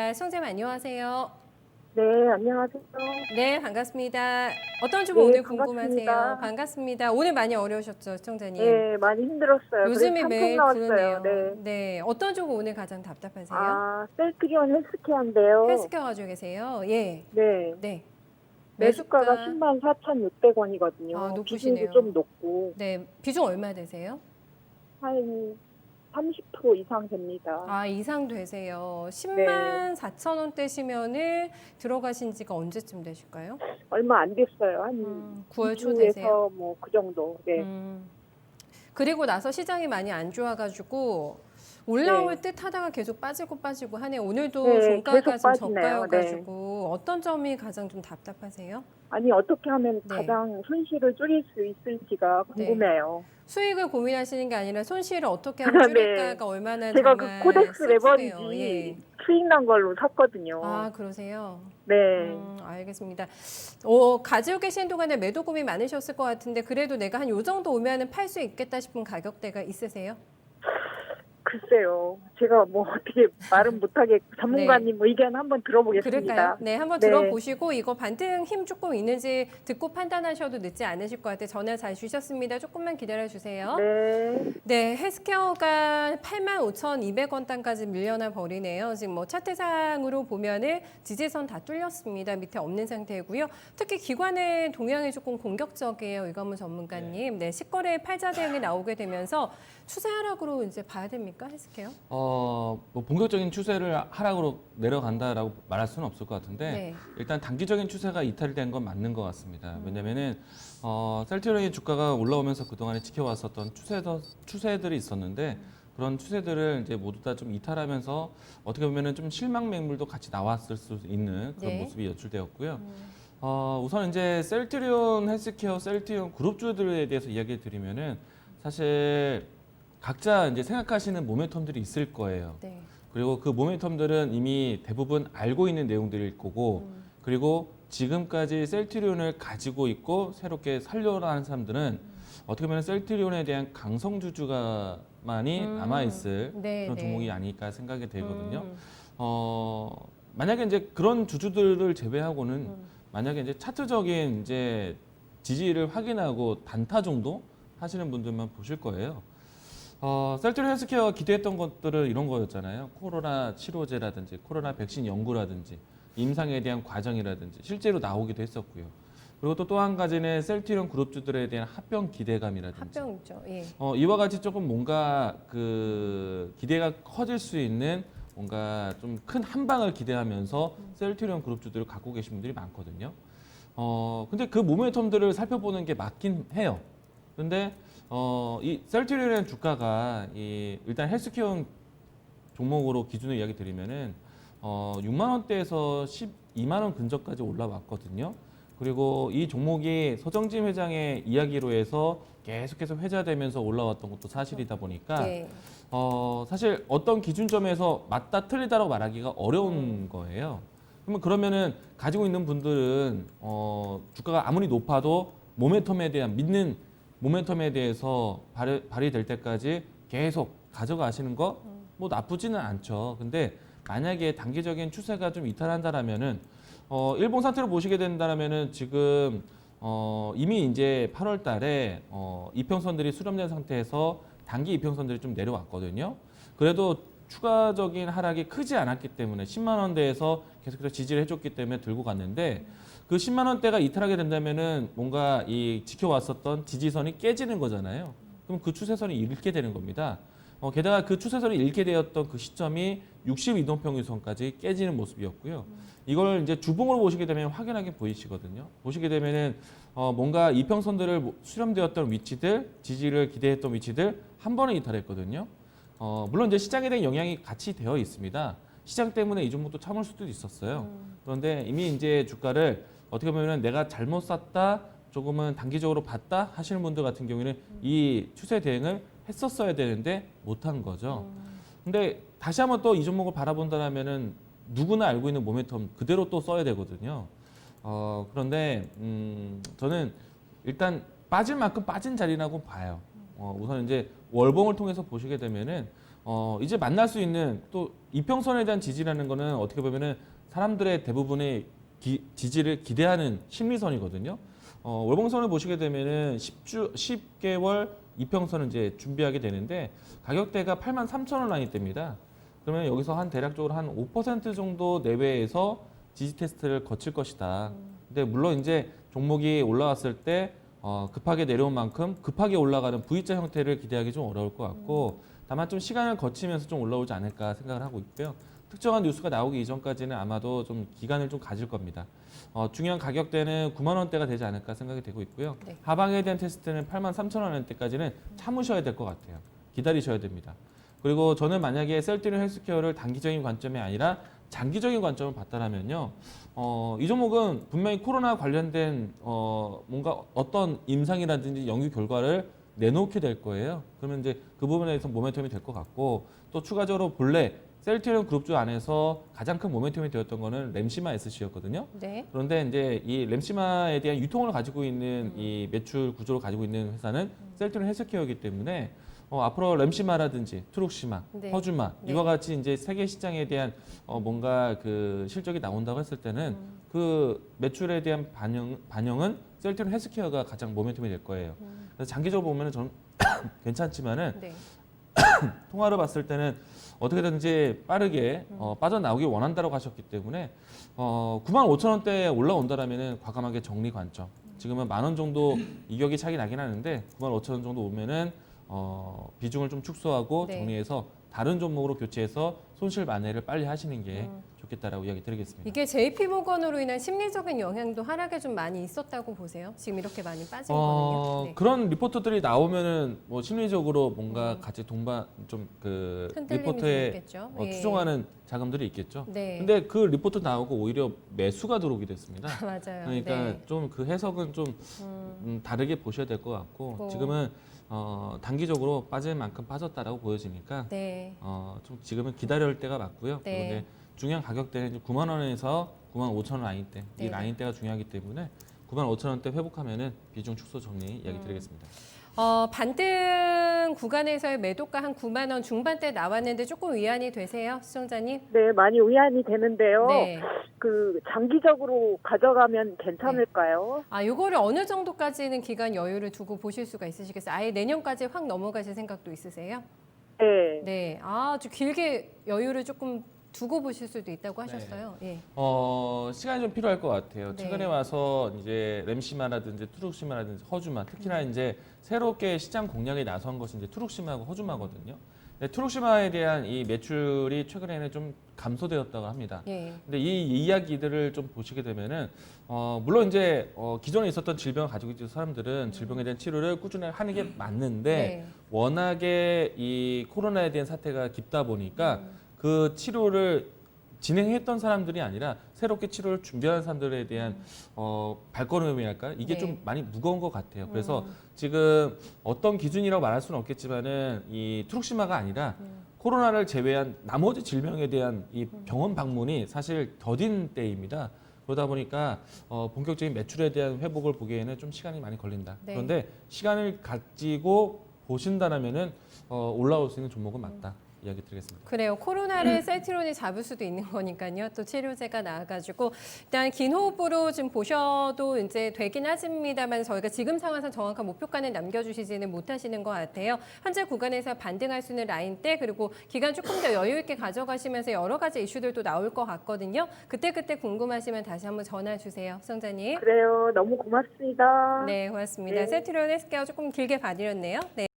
반갑습니다. 시청자님 안녕하세요. 네, 안녕하세요. 네, 반갑습니다. 어떤 주부 네, 오늘 반갑습니다. 궁금하세요? 반갑습니다. 오늘 많이 어려우셨죠, 시청자님? 네, 많이 힘들었어요. 그래서 요즘에 3통 매일 나왔어요. 그러네요. 네. 네, 어떤 주부 오늘 가장 답답하세요? 셀트리온 헬스케어인데요. 헬스케어 가지고 계세요. 예, 네, 네. 매수가가 매수가 104,600원이거든요. 비중도 좀 높으시네요. 높고, 네, 비중 얼마 되세요? 한 30% 이상 됩니다. 이상 되세요. 네, 10만 4천 원대시면은 들어가신 지가 언제쯤 되실까요? 얼마 안 됐어요. 한 9월 초 되세요? 2주에서 뭐 그 정도. 네, 그리고 나서 시장이 많이 안 좋아가지고 올라올 네, 듯 하다가 계속 빠지고 하네. 오늘도 네, 종가가 계속 좀 빠지네요. 네. 저가여가지고 어떤 점이 가장 좀 답답하세요? 아니, 어떻게 하면 네, 가장 손실을 줄일 수 있을지가 네. 궁금해요. 수익을 고민하시는 게 아니라 손실을 어떻게 하면 네. 줄일까가 얼마나 제가 그 정말 코덱스 슬프네요. 레버리지 예. 수익 난 걸로 샀거든요. 그러세요? 네. 알겠습니다. 가지고 계신 동안에 매도 고민 많으셨을 것 같은데 그래도 내가 한 요 정도 오면은 팔 수 있겠다 싶은 가격대가 있으세요? 글쎄요. 제가 뭐 어떻게 말은 못하겠고 전문가님 의견 한번 그럴까요? 들어보겠습니다. 네, 한번 네. 들어보시고 이거 반등 힘 조금 있는지 듣고 판단하셔도 늦지 않으실 것 같아요. 전화 잘 주셨습니다. 조금만 기다려 주세요. 네. 네, 헬스케어가 85,200원 단까지 밀려나 버리네요. 지금 뭐 차트상으로 보면은 지지선 다 뚫렸습니다. 밑에 없는 상태고요. 특히 기관의 동향이 조금 공격적이에요. 이건무 전문가님. 네, 식거래 팔자 대응이 나오게 되면서 추세 하락으로 이제 봐야 됩니까, 헬스케어? 뭐 본격적인 추세를 하락으로 내려간다라고 말할 수는 없을 것 같은데 네. 일단 단기적인 추세가 이탈된 건 맞는 것 같습니다. 왜냐면은 셀트리온의 주가가 올라오면서 그동안에 지켜왔었던 추세들이 있었는데 그런 추세들을 이제 모두 다 좀 이탈하면서 어떻게 보면은 좀 실망 매물도 같이 나왔을 수 있는 그런 네. 모습이 연출되었고요. 우선 이제 셀트리온 헬스케어, 셀트리온 그룹주들에 대해서 이야기 드리면은 사실 각자 이제 생각하시는 모멘텀들이 있을 거예요. 네. 그리고 그 모멘텀들은 이미 대부분 알고 있는 내용들일 거고, 그리고 지금까지 셀트리온을 가지고 있고 새롭게 살려고 하는 사람들은 어떻게 보면 셀트리온에 대한 강성주주가만이 남아있을 네, 그런 네. 종목이 아닐까 생각이 되거든요. 만약에 이제 그런 주주들을 제외하고는 만약에 이제 차트적인 이제 지지를 확인하고 단타 정도 하시는 분들만 보실 거예요. 셀트리온 헬스케어가 기대했던 것들은 이런 거였잖아요. 코로나 치료제라든지 코로나 백신 연구라든지 임상에 대한 과정이라든지 실제로 나오기도 했었고요. 그리고 또 한 가지는 셀트리온 그룹주들에 대한 합병 기대감이라든지 합병이죠. 예. 이와 같이 조금 뭔가 그 기대가 커질 수 있는 뭔가 좀 큰 한방을 기대하면서 셀트리온 그룹주들을 갖고 계신 분들이 많거든요. 근데 그 모멘텀들을 살펴보는 게 맞긴 해요. 근데 이 셀트리온의 주가가 일단 헬스케어 종목으로 기준을 이야기 드리면은 6만 원대에서 12만 원 근처까지 올라왔거든요. 그리고 이 종목이 서정진 회장의 이야기로 해서 계속해서 회자되면서 올라왔던 것도 사실이다 보니까 예. 사실 어떤 기준점에서 맞다 틀리다라고 말하기가 어려운 거예요. 그러면은 가지고 있는 분들은 주가가 아무리 높아도 모멘텀에 대한 믿는 모멘텀에 대해서 발휘될 때까지 계속 가져가시는 거 뭐 나쁘지는 않죠. 근데 만약에 단기적인 추세가 좀 이탈한다라면은 일봉 상태로 보시게 된다라면은 지금 이미 이제 8월 달에 이평선들이 수렴된 상태에서 단기 이평선들이 좀 내려왔거든요. 그래도 추가적인 하락이 크지 않았기 때문에 10만 원대에서 계속해서 지지를 해줬기 때문에 들고 갔는데 그 10만 원대가 이탈하게 된다면은 뭔가 이 지켜왔었던 지지선이 깨지는 거잖아요. 그럼 그 추세선이 잃게 되는 겁니다. 게다가 그 추세선이 잃게 되었던 그 시점이 60이동평균선까지 깨지는 모습이었고요. 이걸 이제 주봉으로 보시게 되면 확연하게 보이시거든요. 보시게 되면은 뭔가 이평선들을 수렴되었던 위치들, 지지를 기대했던 위치들 한 번에 이탈했거든요. 물론 이제 시장에 대한 영향이 같이 되어 있습니다. 시장 때문에 이 종목도 참을 수도 있었어요. 그런데 이미 이제 주가를 어떻게 보면 내가 잘못 샀다, 조금은 단기적으로 봤다 하시는 분들 같은 경우에는 이 추세 대응을 했었어야 되는데 못한 거죠. 근데 다시 한번 또 이 종목을 바라본다면은 누구나 알고 있는 모멘텀 그대로 또 써야 되거든요. 그런데 저는 일단 빠질 만큼 빠진 자리라고 봐요. 우선 이제 월봉을 통해서 보시게 되면은 이제 만날 수 있는 또 이평선에 대한 지지라는 거는 어떻게 보면은 사람들의 대부분의 지지를 기대하는 심리선이거든요. 월봉선을 보시게 되면은 10개월 이평선을 이제 준비하게 되는데 가격대가 83,000원 라인대입니다. 그러면 여기서 한 대략적으로 한 5% 정도 내외에서 지지 테스트를 거칠 것이다. 근데 물론 이제 종목이 올라왔을 때 급하게 내려온 만큼 급하게 올라가는 V자 형태를 기대하기 좀 어려울 것 같고 다만 좀 시간을 거치면서 좀 올라오지 않을까 생각을 하고 있고요. 특정한 뉴스가 나오기 이전까지는 아마도 좀 기간을 좀 가질 겁니다. 중요한 가격대는 9만 원대가 되지 않을까 생각이 되고 있고요. 네. 하방에 대한 테스트는 83,000원대까지는 참으셔야 될 것 같아요. 기다리셔야 됩니다. 그리고 저는 만약에 셀트리온 헬스케어를 단기적인 관점이 아니라 장기적인 관점을 봤다면요. 이 종목은 분명히 코로나 관련된 뭔가 어떤 임상이라든지 연구 결과를 내놓게 될 거예요. 그러면 이제 그 부분에 대해서 모멘텀이 될 것 같고 또 추가적으로 본래 셀트리온 그룹주 안에서 가장 큰 모멘텀이 되었던 거는 램시마 SC였거든요. 네. 그런데 이제 이 램시마에 대한 유통을 가지고 있는 이 매출 구조를 가지고 있는 회사는 셀트리온 헬스케어이기 때문에 앞으로 램시마라든지 트룩시마, 네. 허주마 네. 이와 같이 이제 세계 시장에 대한 뭔가 그 실적이 나온다고 했을 때는 그 매출에 대한 반영은 셀트리온 헬스케어가 가장 모멘텀이 될 거예요. 그래서 장기적으로 보면은 저는 괜찮지만은 네. 통화를 봤을 때는 어떻게든지 빠르게 빠져나오길 원한다고 하셨기 때문에 95,000원대에 올라온다라면은 과감하게 정리 관점. 지금은 10,000원 정도 이격이 차이 나긴 하는데 95,000원 정도 오면은 비중을 좀 축소하고 네. 정리해서 다른 종목으로 교체해서 손실 만회를 빨리 하시는 게 좋겠다라고 이야기 드리겠습니다. 이게 JP모건으로 인한 심리적인 영향도 하락에 좀 많이 있었다고 보세요? 지금 이렇게 많이 빠진 거는요? 네. 그런 리포트들이 나오면은 뭐 심리적으로 뭔가 같이 동반 좀 그 흔들림이 리포트에 좀 있겠죠. 예. 추종하는 자금들이 있겠죠. 네. 근데 그 리포트 나오고 오히려 매수가 들어오게 됐습니다. 맞아요. 그러니까 네. 좀 그 해석은 좀 다르게 보셔야 될 것 같고 지금은 단기적으로 빠질 만큼 빠졌다라고 보여지니까 네. 좀 지금은 기다릴 때가 맞고요. 네. 그리고 이제 중요한 가격대는 이제 9만 원에서 9만 5천 원 라인대 이 네. 라인대가 중요하기 때문에 9만 5천 원대 회복하면은 비중 축소 정리 이야기 드리겠습니다. 반등 구간에서의 매도가 한 9만 원 중반대 나왔는데 조금 위안이 되세요, 시청자님? 네, 많이 의안이 되는데요. 네. 그 장기적으로 가져가면 괜찮을까요? 요거를 어느 정도까지는 기간 여유를 두고 보실 수가 있으시겠어요? 아예 내년까지 확 넘어가실 생각도 있으세요? 네. 네. 좀 길게 여유를 조금 두고 보실 수도 있다고 하셨어요. 예. 시간이 좀 필요할 것 같아요. 네. 최근에 와서 이제 램시마라든지 투룩시마라든지 허주마, 특히나 이제 새롭게 시장 공략에 나선 것이 이제 투룩시마하고 허주마거든요. 근데 투룩시마에 대한 이 매출이 최근에는 좀 감소되었다고 합니다. 예. 근데 이 이야기들을 좀 보시게 되면은 물론 이제 기존에 있었던 질병을 가지고 있는 사람들은 질병에 대한 치료를 꾸준히 하는 게 맞는데 네. 워낙에 이 코로나에 대한 사태가 깊다 보니까 그 치료를 진행했던 사람들이 아니라 새롭게 치료를 준비하는 사람들에 대한 발걸음이랄까 이게 네. 좀 많이 무거운 것 같아요. 그래서 지금 어떤 기준이라고 말할 수는 없겠지만은 이 트룩시마가 아니라 코로나를 제외한 나머지 질병에 대한 이 병원 방문이 사실 더딘 때입니다. 그러다 보니까 본격적인 매출에 대한 회복을 보기에는 좀 시간이 많이 걸린다. 네. 그런데 시간을 가지고 보신다라면은 올라올 수 있는 종목은 맞다. 이야기 드리겠습니다. 그래요. 코로나를 셀트리온이 잡을 수도 있는 거니까요. 또 치료제가 나와가지고 일단 긴 호흡으로 좀 보셔도 이제 되긴 하십니다만 저희가 지금 상황에서 정확한 목표가는 남겨주시지는 못하시는 것 같아요. 현재 구간에서 반등할 수 있는 라인대 그리고 기간 조금 더 여유 있게 가져가시면서 여러 가지 이슈들도 나올 것 같거든요. 그때 궁금하시면 다시 한번 전화 주세요, 시청자님. 그래요. 너무 고맙습니다. 네, 고맙습니다. 네. 셀트리온 헬스케어 조금 길게 봐드렸네요. 네.